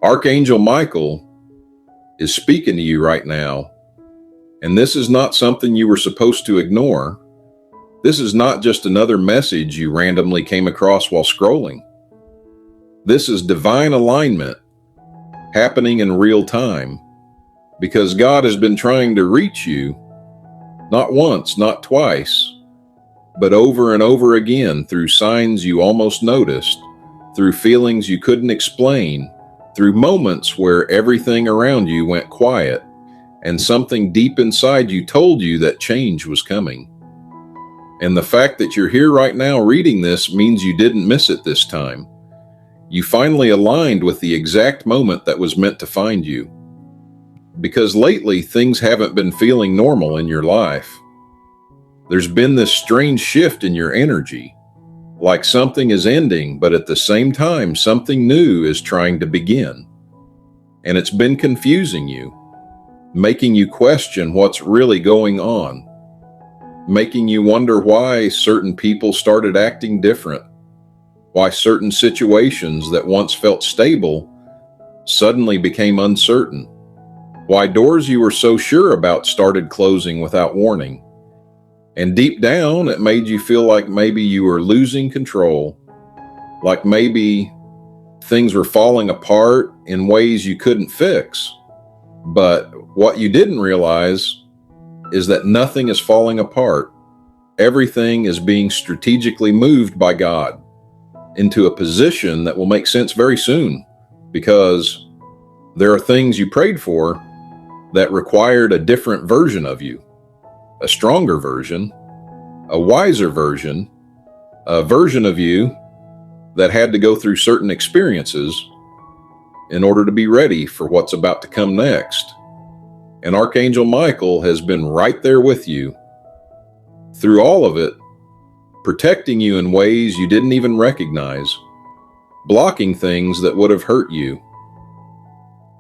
Archangel Michael is speaking to you right now, and this is not something you were supposed to ignore. This is not just another message you randomly came across while scrolling. This is divine alignment happening in real time because God has been trying to reach you not once, not twice, but over and over again through signs you almost noticed, through feelings you couldn't explain, through moments where everything around you went quiet and something deep inside you told you that change was coming. And the fact that you're here right now reading this means you didn't miss it this time. You finally aligned with the exact moment that was meant to find you. Because lately, things haven't been feeling normal in your life. There's been this strange shift in your energy, like something is ending, but at the same time, something new is trying to begin. And it's been confusing you, making you question what's really going on, making you wonder why certain people started acting different, why certain situations that once felt stable suddenly became uncertain, why doors you were so sure about started closing without warning. And deep down, it made you feel like maybe you were losing control, like maybe things were falling apart in ways you couldn't fix. But what you didn't realize is that nothing is falling apart. Everything is being strategically moved by God into a position that will make sense very soon, because there are things you prayed for that required a different version of you, a stronger version, a wiser version, a version of you that had to go through certain experiences in order to be ready for what's about to come next. And Archangel Michael has been right there with you through all of it, protecting you in ways you didn't even recognize, blocking things that would have hurt you,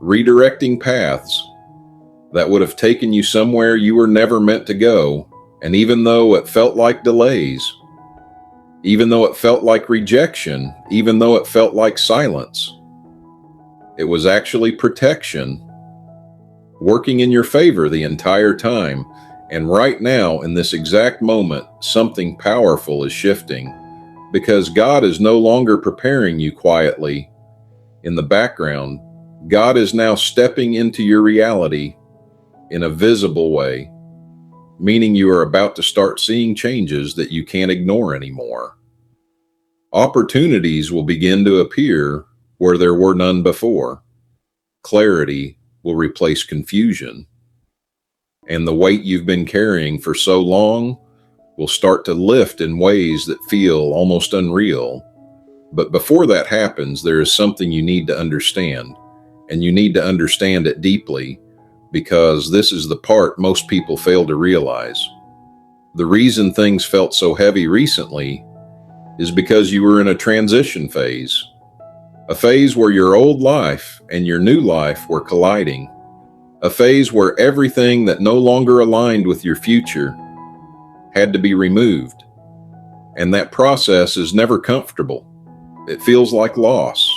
redirecting paths that would have taken you somewhere you were never meant to go. And even though it felt like delays, even though it felt like rejection, even though it felt like silence, it was actually protection working in your favor the entire time. And right now, in this exact moment, something powerful is shifting, because God is no longer preparing you quietly in the background. God is now stepping into your reality in a visible way, meaning you are about to start seeing changes that you can't ignore anymore. Opportunities will begin to appear where there were none before. Clarity will replace confusion. And the weight you've been carrying for so long will start to lift in ways that feel almost unreal. But before that happens, there is something you need to understand, and you need to understand it deeply, because this is the part most people fail to realize. The reason things felt so heavy recently is because you were in a transition phase, a phase where your old life and your new life were colliding, a phase where everything that no longer aligned with your future had to be removed. And that process is never comfortable. It feels like loss.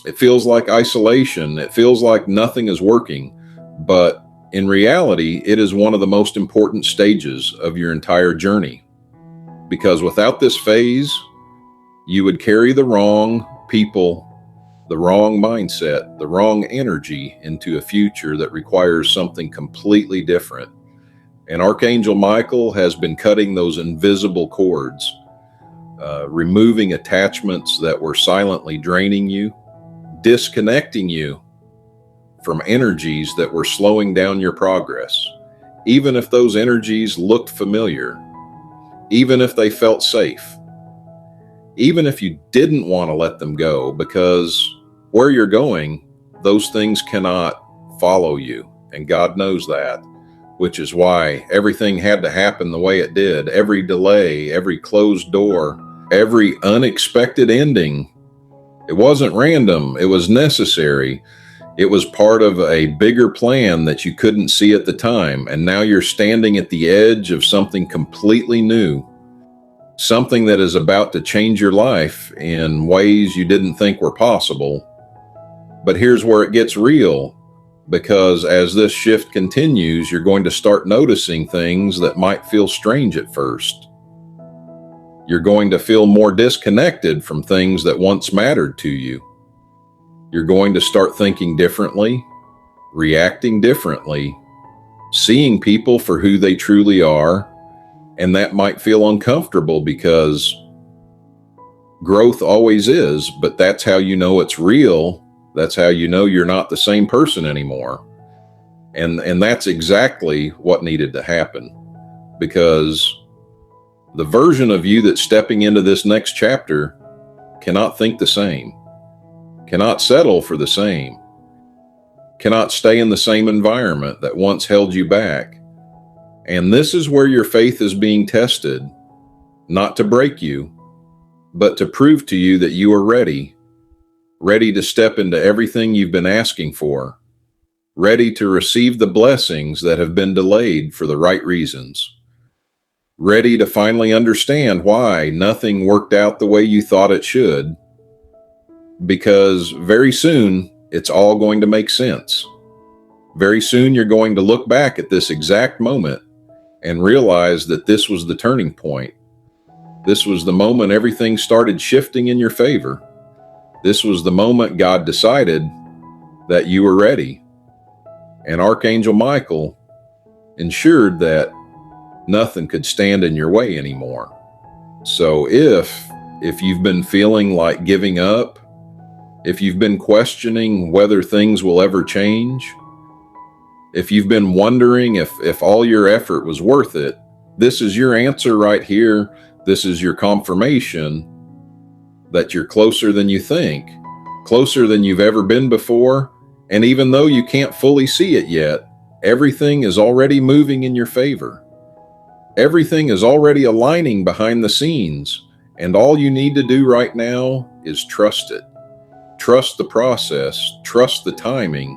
It feels like isolation. It feels like nothing is working. But in reality, it is one of the most important stages of your entire journey. Because without this phase, you would carry the wrong people, the wrong mindset, the wrong energy into a future that requires something completely different. And Archangel Michael has been cutting those invisible cords, removing attachments that were silently draining you, disconnecting you from energies that were slowing down your progress, even if those energies looked familiar, even if they felt safe, even if you didn't want to let them go, because where you're going, those things cannot follow you, and God knows that, which is why everything had to happen the way it did. Every delay, every closed door, every unexpected ending, it wasn't random, it was necessary. It was part of a bigger plan that you couldn't see at the time, and now you're standing at the edge of something completely new, something that is about to change your life in ways you didn't think were possible. But here's where it gets real, because as this shift continues, you're going to start noticing things that might feel strange at first. You're going to feel more disconnected from things that once mattered to you. You're going to start thinking differently, reacting differently, seeing people for who they truly are, and that might feel uncomfortable because growth always is, but that's how you know it's real. That's how you know you're not the same person anymore. And that's exactly what needed to happen, because the version of you that's stepping into this next chapter cannot think the same, cannot settle for the same, cannot stay in the same environment that once held you back. And this is where your faith is being tested, not to break you, but to prove to you that you are ready to step into everything you've been asking for, ready to receive the blessings that have been delayed for the right reasons, ready to finally understand why nothing worked out the way you thought it should, because very soon it's all going to make sense. Very soon you're going to look back at this exact moment and realize that this was the turning point. This was the moment everything started shifting in your favor. This was the moment God decided that you were ready. And Archangel Michael ensured that nothing could stand in your way anymore. So if you've been feeling like giving up, if you've been questioning whether things will ever change, if you've been wondering if all your effort was worth it, this is your answer right here. This is your confirmation that you're closer than you think, closer than you've ever been before. And even though you can't fully see it yet, everything is already moving in your favor. Everything is already aligning behind the scenes. And all you need to do right now is trust it. Trust the process, trust the timing,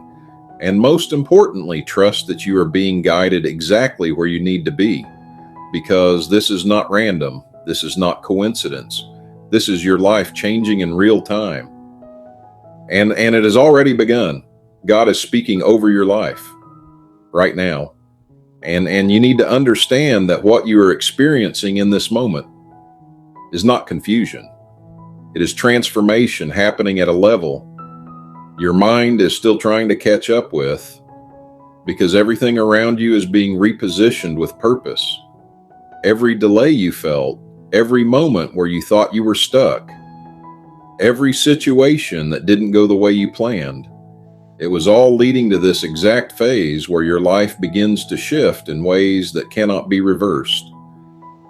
and most importantly, trust that you are being guided exactly where you need to be. Because this is not random. This is not coincidence. This is your life changing in real time. And it has already begun. God is speaking over your life right now. And you need to understand that what you are experiencing in this moment is not confusion. It is transformation happening at a level your mind is still trying to catch up with, because everything around you is being repositioned with purpose. Every delay you felt, every moment where you thought you were stuck, every situation that didn't go the way you planned, it was all leading to this exact phase where your life begins to shift in ways that cannot be reversed.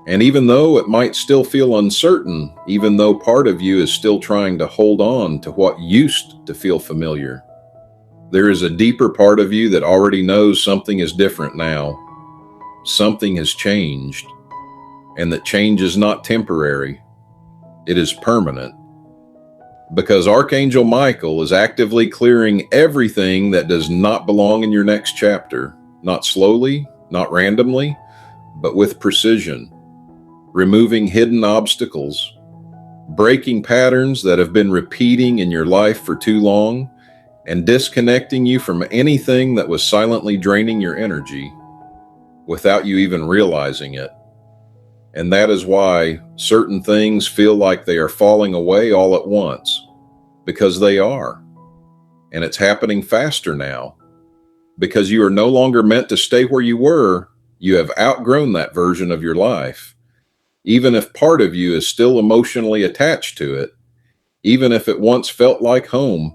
And even though it might still feel uncertain, even though part of you is still trying to hold on to what used to feel familiar, there is a deeper part of you that already knows something is different now. Something has changed, and that change is not temporary. It is permanent. Because Archangel Michael is actively clearing everything that does not belong in your next chapter, not slowly, not randomly, but with precision. Removing hidden obstacles, breaking patterns that have been repeating in your life for too long, and disconnecting you from anything that was silently draining your energy without you even realizing it. And that is why certain things feel like they are falling away all at once, because they are. And it's happening faster now, because you are no longer meant to stay where you were. You have outgrown that version of your life. Even if part of you is still emotionally attached to it, even if it once felt like home,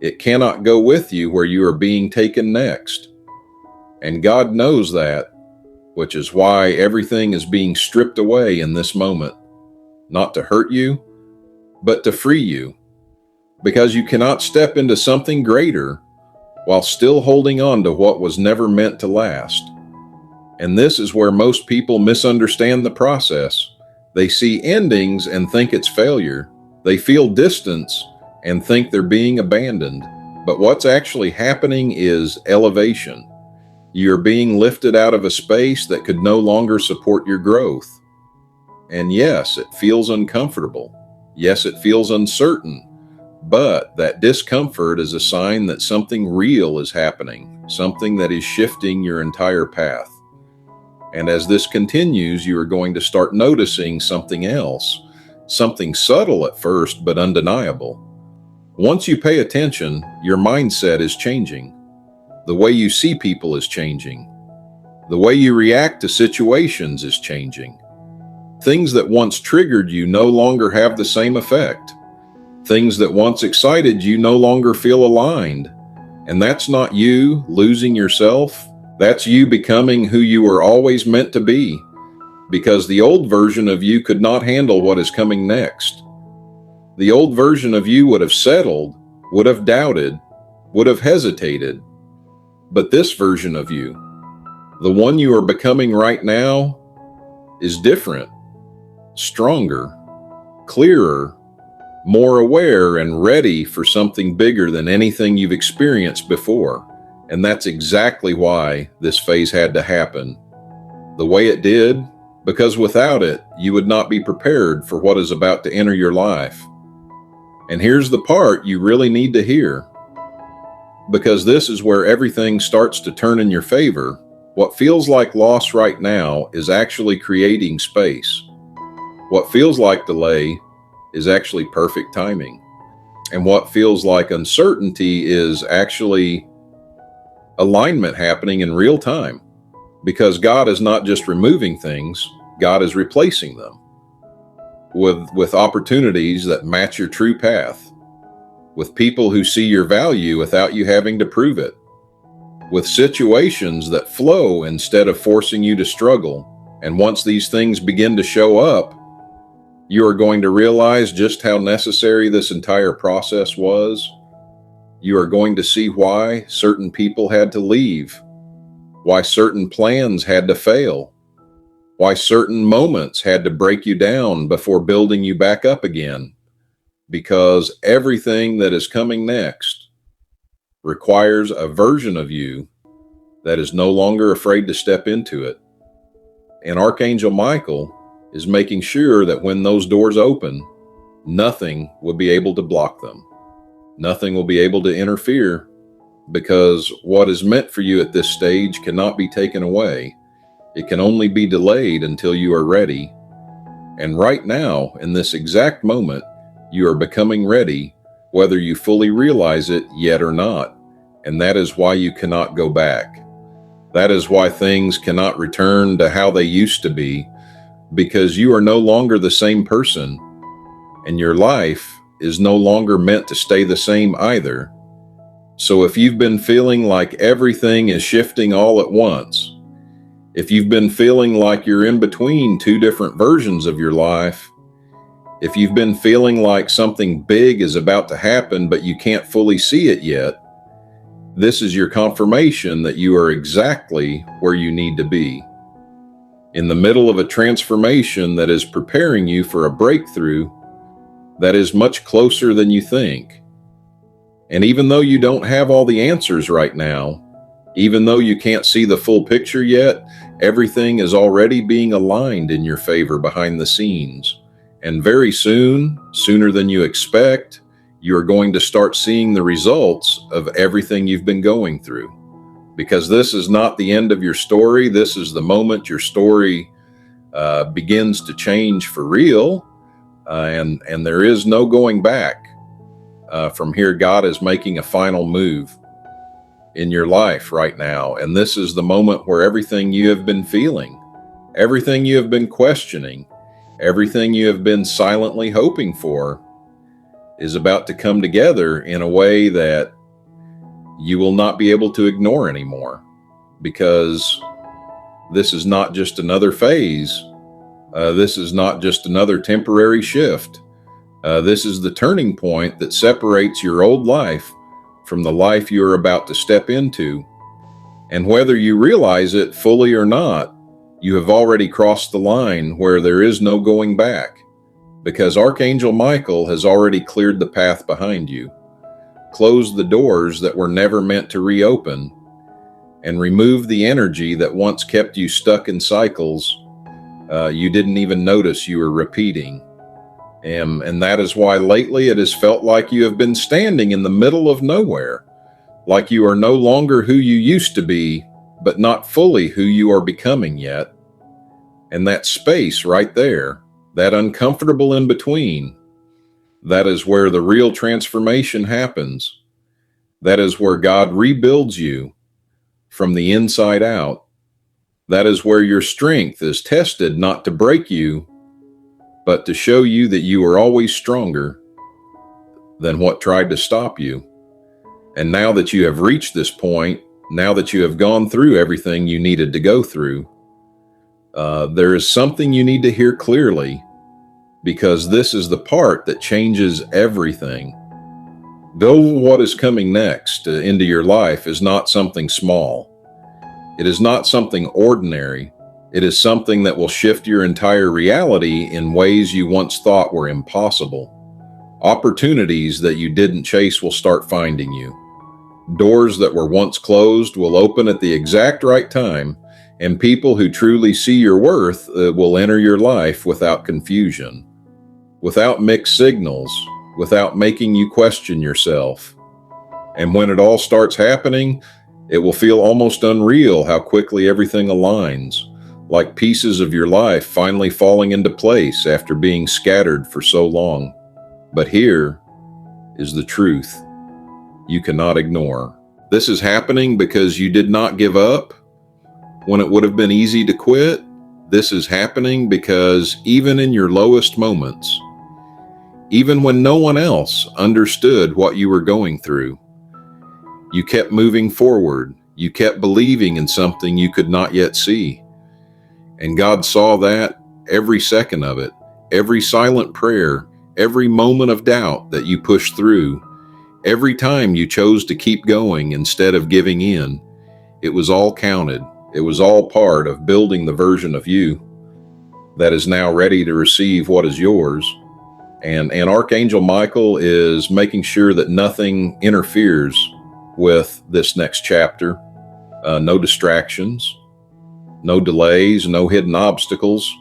it cannot go with you where you are being taken next. And God knows that, which is why everything is being stripped away in this moment, not to hurt you, but to free you, because you cannot step into something greater while still holding on to what was never meant to last. And this is where most people misunderstand the process. They see endings and think it's failure. They feel distance and think they're being abandoned. But what's actually happening is elevation. You're being lifted out of a space that could no longer support your growth. And yes, it feels uncomfortable. Yes, it feels uncertain. But that discomfort is a sign that something real is happening, something that is shifting your entire path. And as this continues, you are going to start noticing something else, something subtle at first, but undeniable. Once you pay attention, your mindset is changing. The way you see people is changing. The way you react to situations is changing. Things that once triggered you no longer have the same effect. Things that once excited you no longer feel aligned. And that's not you losing yourself. That's you becoming who you were always meant to be. Because the old version of you could not handle what is coming next. The old version of you would have settled, would have doubted, would have hesitated. But this version of you, the one you are becoming right now, is different, stronger, clearer, more aware and ready for something bigger than anything you've experienced before. And that's exactly why this phase had to happen the way it did, because without it, you would not be prepared for what is about to enter your life. And here's the part you really need to hear, because this is where everything starts to turn in your favor. What feels like loss right now is actually creating space. What feels like delay is actually perfect timing. And what feels like uncertainty is actually alignment happening in real time. Because God is not just removing things, God is replacing them with opportunities that match your true path, with people who see your value without you having to prove it, with situations that flow instead of forcing you to struggle. And once these things begin to show up, you are going to realize just how necessary this entire process was. You are going to see why certain people had to leave, why certain plans had to fail, why certain moments had to break you down before building you back up again. Because everything that is coming next requires a version of you that is no longer afraid to step into it. And Archangel Michael is making sure that when those doors open, nothing will be able to block them. Nothing will be able to interfere, because what is meant for you at this stage cannot be taken away. It can only be delayed until you are ready. And right now, in this exact moment, you are becoming ready, whether you fully realize it yet or not. And that is why you cannot go back. That is why things cannot return to how they used to be, because you are no longer the same person, and your life is no longer meant to stay the same either. So if you've been feeling like everything is shifting all at once, if you've been feeling like you're in between two different versions of your life, if you've been feeling like something big is about to happen but you can't fully see it yet, this is your confirmation that you are exactly where you need to be. In the middle of a transformation that is preparing you for a breakthrough that is much closer than you think. And even though you don't have all the answers right now, even though you can't see the full picture yet, everything is already being aligned in your favor behind the scenes. And very soon, sooner than you expect, you are going to start seeing the results of everything you've been going through. Because this is not the end of your story. This is the moment your story begins to change for real. And there is no going back. From here, God is making a final move in your life right now. And this is the moment where everything you have been feeling, everything you have been questioning, everything you have been silently hoping for is about to come together in a way that you will not be able to ignore anymore. Because this is not just another phase. This is not just another temporary shift. This is the turning point that separates your old life from the life you are about to step into. And whether you realize it fully or not, you have already crossed the line where there is no going back, because Archangel Michael has already cleared the path behind you, closed the doors that were never meant to reopen, and removed the energy that once kept you stuck in cycles you didn't even notice you were repeating. And that is why lately it has felt like you have been standing in the middle of nowhere, like you are no longer who you used to be, but not fully who you are becoming yet. And that space right there, that uncomfortable in between, that is where the real transformation happens. That is where God rebuilds you from the inside out. That is where your strength is tested not to break you, but to show you that you are always stronger than what tried to stop you. And now that you have reached this point, now that you have gone through everything you needed to go through, there is something you need to hear clearly, because this is the part that changes everything. Though what is coming next into your life is not something small, it is not something ordinary, it is something that will shift your entire reality in ways you once thought were impossible. Opportunities that you didn't chase will start finding you. Doors that were once closed will open at the exact right time, and people who truly see your worth will enter your life without confusion, without mixed signals, without making you question yourself. And when it all starts happening, it will feel almost unreal how quickly everything aligns, like pieces of your life finally falling into place after being scattered for so long. But here is the truth you cannot ignore. This is happening because you did not give up when it would have been easy to quit. This is happening because even in your lowest moments, even when no one else understood what you were going through, you kept moving forward. You kept believing in something you could not yet see. And God saw that every second of it, every silent prayer, every moment of doubt that you pushed through, every time you chose to keep going instead of giving in. It was all counted. It was all part of building the version of you that is now ready to receive what is yours. And Archangel Michael is making sure that nothing interferes with this next chapter. No distractions, no delays, no hidden obstacles,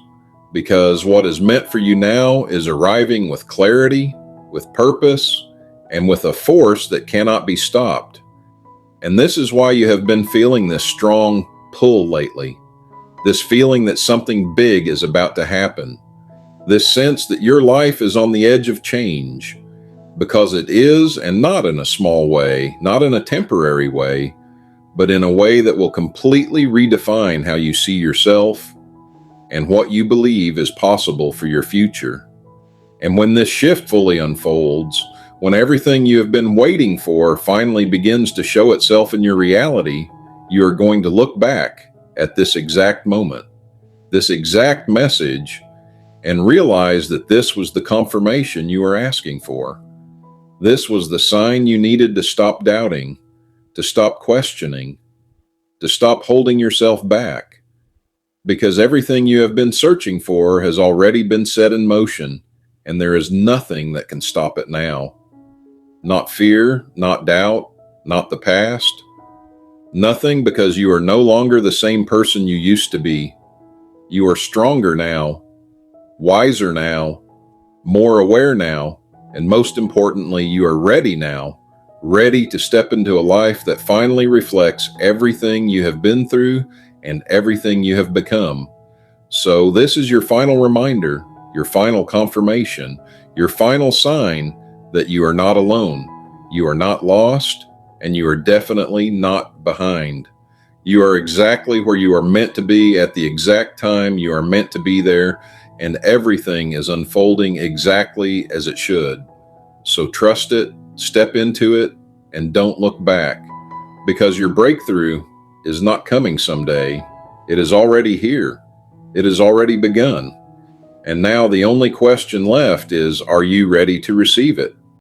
because what is meant for you now is arriving with clarity, with purpose, and with a force that cannot be stopped. And this is why you have been feeling this strong pull lately, this feeling that something big is about to happen, this sense that your life is on the edge of change, because it is, and not in a small way, not in a temporary way, but in a way that will completely redefine how you see yourself and what you believe is possible for your future. And when this shift fully unfolds, when everything you have been waiting for finally begins to show itself in your reality, you are going to look back at this exact moment, this exact message, and realize that this was the confirmation you were asking for. This was the sign you needed to stop doubting, to stop questioning, to stop holding yourself back, because everything you have been searching for has already been set in motion, and there is nothing that can stop it now. Not fear, not doubt, not the past. Nothing, because you are no longer the same person you used to be. You are stronger now, wiser now, more aware now, and most importantly, you are ready now, ready to step into a life that finally reflects everything you have been through and everything you have become. So this is your final reminder, your final confirmation, your final sign that you are not alone, you are not lost, and you are definitely not behind. You are exactly where you are meant to be at the exact time you are meant to be there, and everything is unfolding exactly as it should. So trust it, step into it, and don't look back, because your breakthrough is not coming someday. It is already here. It has already begun. And now the only question left is, are you ready to receive it?